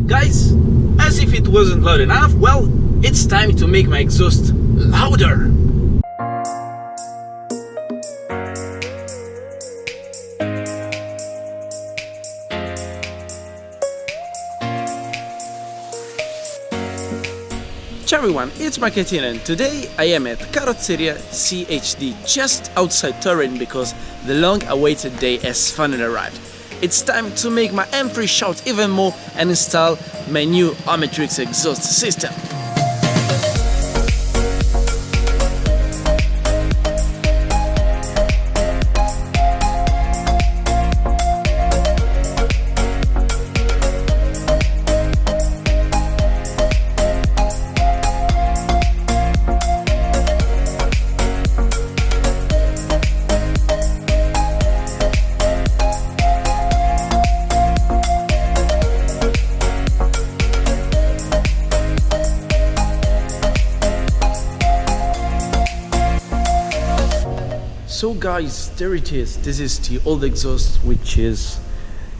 Guys, as if it wasn't loud enough, well, it's time to make my exhaust louder. Ciao everyone, it's Marketing and today I am at Carrozzeria CHD just outside Turin because the long-awaited day has finally arrived. It's time to make my M3 shout even more and install my new Armytrix exhaust system. So guys, there it is. This is the old exhaust which is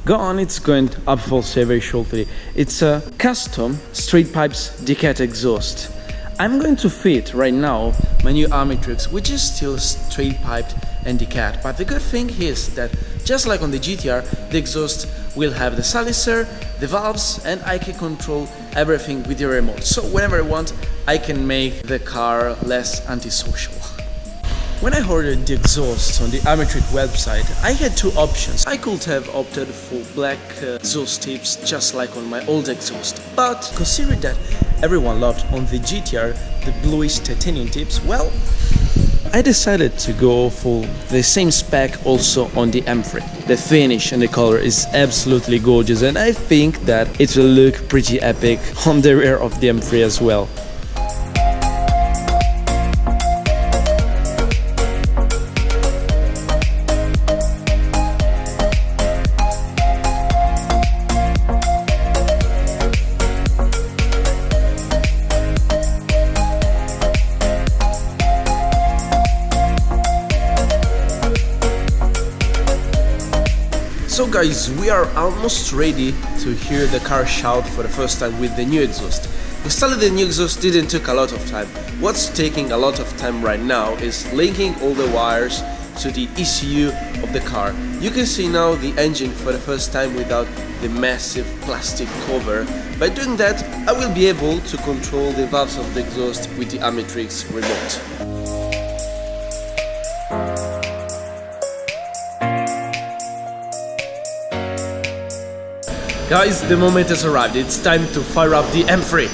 gone. It's going up for sale very shortly. It's a custom straight pipes decat exhaust. I'm going to fit right now my new Armytrix, which is still straight piped and decat. But the good thing is that just like on the GTR, the exhaust will have the silencer, the valves, and I can control everything with the remote. So whenever I want, I can make the car less antisocial. When I ordered the exhaust on the Armytrix website, I had two options. I could have opted for black exhaust tips just like on my old exhaust, but considering that everyone loved on the GTR the bluish titanium tips, well, I decided to go for the same spec also on the M3. The finish and the color is absolutely gorgeous and I think that it will look pretty epic on the rear of the M3 as well. So guys, we are almost ready to hear the car shout for the first time with the new exhaust. Installing the new exhaust didn't take a lot of time. What's taking a lot of time right now is linking all the wires to the ECU of the car. You can see now the engine for the first time without the massive plastic cover. By doing that, I will be able to control the valves of the exhaust with the Armytrix remote. Guys, the moment has arrived. It's time to fire up the M3.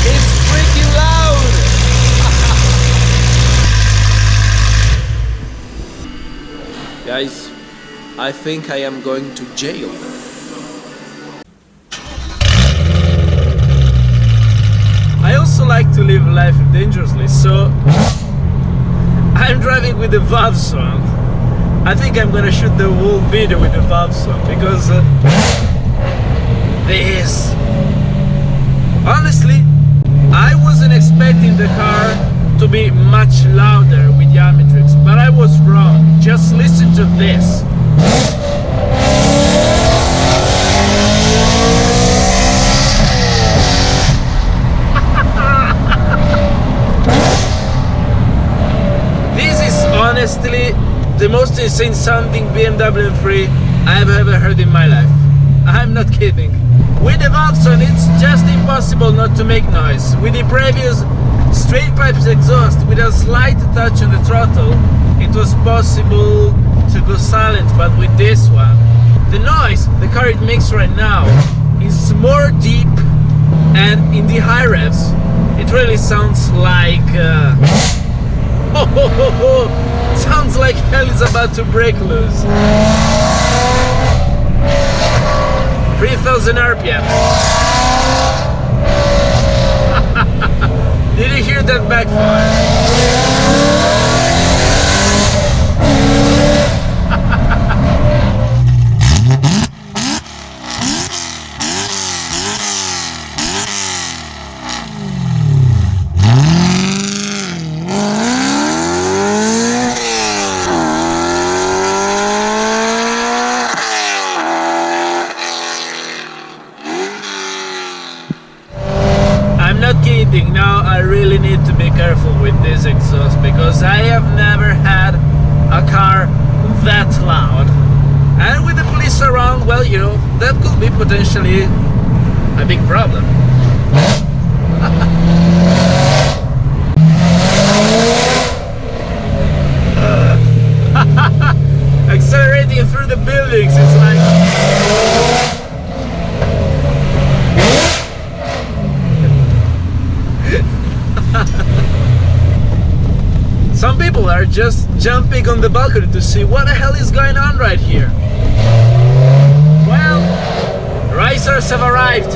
It's freaking loud! Guys, I think I am going to jail. I also like to live life dangerously, so I'm driving with the valves on. I think I'm gonna shoot the whole video with the valves on because this. Honestly, I wasn't expecting the car to be much louder with the Armytrix, but I was wrong. Just listen to this. This is honestly the most insane sounding BMW M3 I've ever heard in my life. I'm not kidding. With the valves on, it's just impossible not to make noise. With the previous straight pipes exhaust with a slight touch on the throttle, it was possible to go silent, but with this one, the noise the car it makes right now is more deep, and in the high revs it really sounds like sounds like hell is about to break loose. 3000 RPM. Did you hear that backfire? this exhaust, because I have never had a car that loud. And with the police around, well, you know, that could be potentially a big problem. Accelerating through the buildings, it's like... Some people are just jumping on the balcony to see what the hell is going on right here. Well, racers have arrived.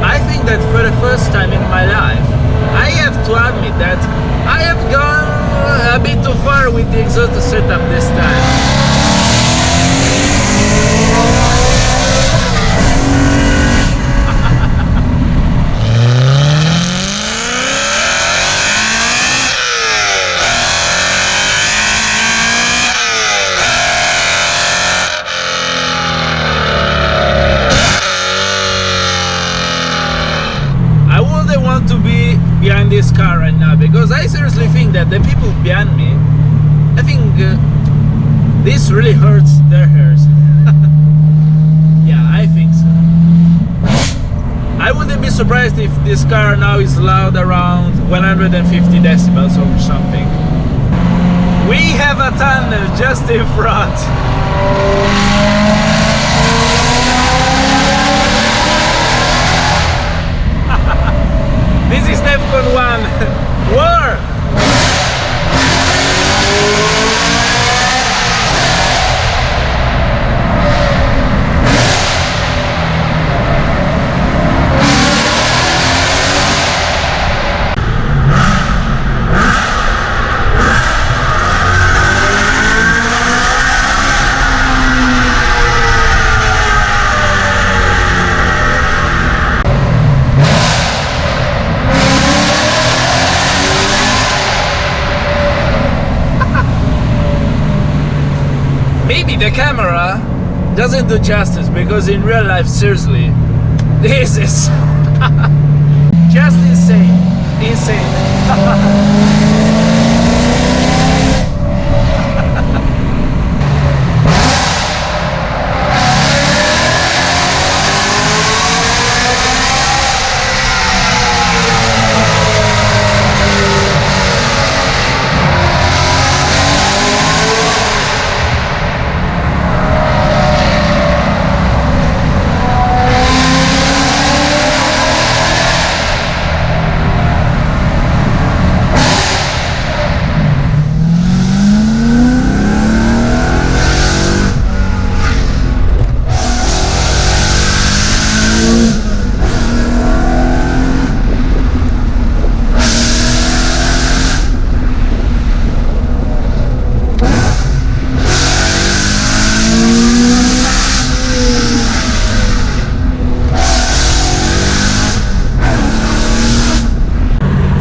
I think that for the first time in my life, I have to admit that I have gone a bit too far with the exhaust setup this time. I wouldn't want to be behind this car right now, because I seriously think that the people behind me, I think this really hurts their ears. Yeah, I think so. I wouldn't be surprised if this car now is loud around 150 decibels or something. We have a tunnel just in front. This is DEFCON 1 War! Maybe the camera doesn't do justice, because in real life, seriously, this is just insane.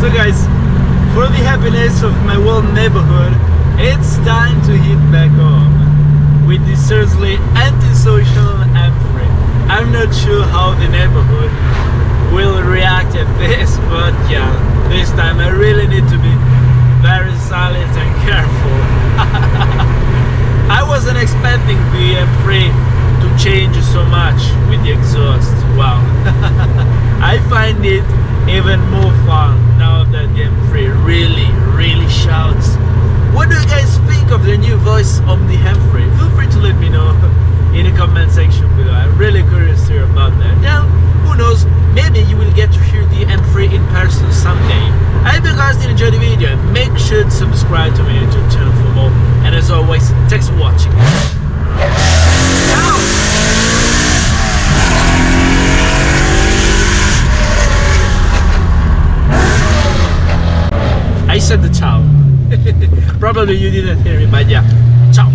So guys, for the happiness of my whole neighborhood, it's time to hit back home with this seriously antisocial M3. I'm not sure how the neighborhood will react at this, but yeah, this time I really need to be very silent and careful. I wasn't expecting the M3 to change so much with the exhaust. Wow. I find it even more fun now that the M3 really shouts. What do you guys think of the new voice of the M3? Feel free to let me know in the comment section below. I'm really curious to hear about that. Now, who knows, maybe you will get to hear the M3 in person someday. I hope you guys did enjoy the video. Make sure to subscribe to my YouTube channel for more. And as always, thanks for watching. Ciao! I said the ciao. Probably you didn't hear me, but yeah. Ciao.